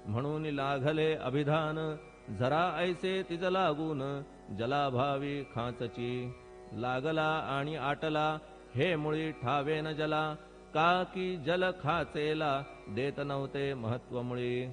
म्हणून लागले अभिधान, झरा ऐसे तिज लागून, जलाभावी खाचची. लागला आणि आटला, हे मुळी ठावेन जला, का की जल खाचेला देत नव्हते महत्व मुळी.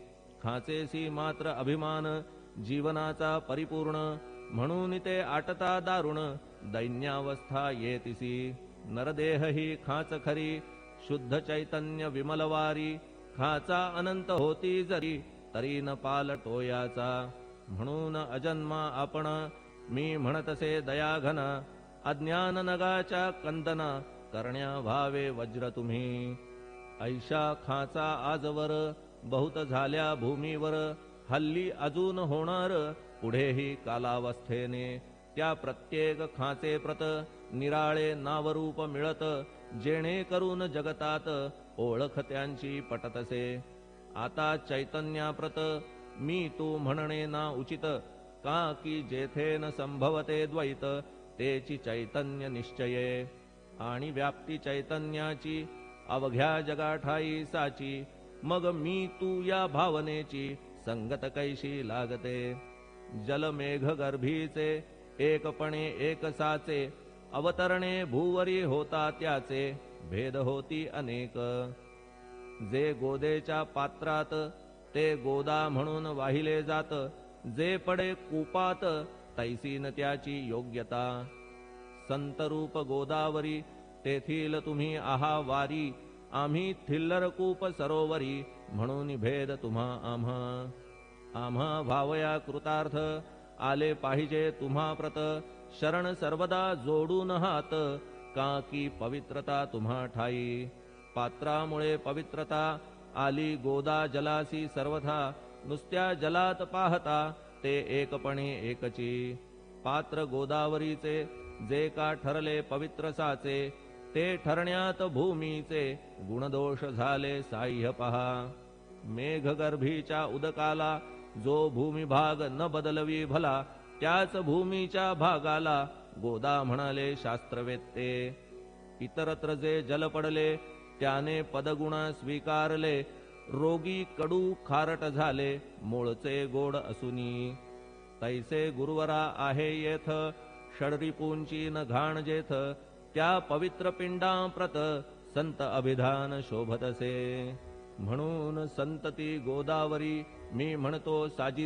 खाचेसी मात्र अभिमान, जीवनाचा परिपूर्ण, म्हणून ते आटता दारुण, दैन्यावस्था येतिसी. नरदेह ही खाच खरी, शुद्ध चैतन्य विमलवारी, खाचा अनंत होती जरी, तरी न पालटो याचा. म्हणून अजन्मा आपण, मी म्हणतसे दयाघन, अज्ञान नगाच्या कंदना, करण्या व्हावे वज्र तुम्ही. ऐशा खाचा आजवर, बहुत झाल्या भूमीवर, हल्ली अजून होणार, पुढेही कालावस्थेने. त्या प्रत्येक खाचे प्रत, निराळे नावरूप मिळत, जेणे करून जगतात, ओळख त्यांची पटतसे. आता चैतन्याप्रत, मी तू म्हणणे ना उचित, का की जेथे न संभवते द्वैत, तेची चैतन्य निश्चये. आणि व्याप्ती चैतन्याची, अवघ्या जगाठाई साची, मग मी तू या भावनेची, संगत कैशी लागते. जलमेघ गर्भीचे, एकपणे एक साचे, अवतरणे भूवरी होता त्याचे, भेद होती अनेक. जे गोदेच्या पात्रात, ते गोदा म्हणून वाहिले जात, जे पडे कूपात, तैसी न त्याची योग्यता. संतरूप गोदावरी, तेथील तुम्ही आहा वारी, आम्ही थिल्लर कूप सरोवरी, म्हणून भेद तुम्हा आम्हा. आम्हा भावया कृतार्थ, आले पाहिजे तुम्हा प्रत, शरण सर्वदा जोडून हात, का की पवित्रता तुम्हा ठाई. पात्रामुळे पवित्रता, आली गोदा जलासी सर्वथा, नुसत्या जलात पाहता, ते एकपणे एकची. पात्र गोदावरीचे, जे का ठरले पवित्र साचे, ते ठरण्यात भूमीचे, गुणदोष झाले साह्य पहा. मेघगर्भीच्या उदकाला, जो भूमिभाग न बदलवी भला, त्याच भूमीच्या भागाला, गोदा म्हणाले शास्त्रवेत्ते. इतरत्र जे जल पडले, त्याने पदगुण स्वीकारले, रोगी कडू खारट झाले, मूळचे गोड असुनी. तैसे गुरुवरा आहे येथ, षडरिपूंची न घाण जेथ, त्या पवित्र पिंडाप्रत, संत अभिधान शोभतसे. म्हणून संतती गोदावरी, मी म्हणतो साजी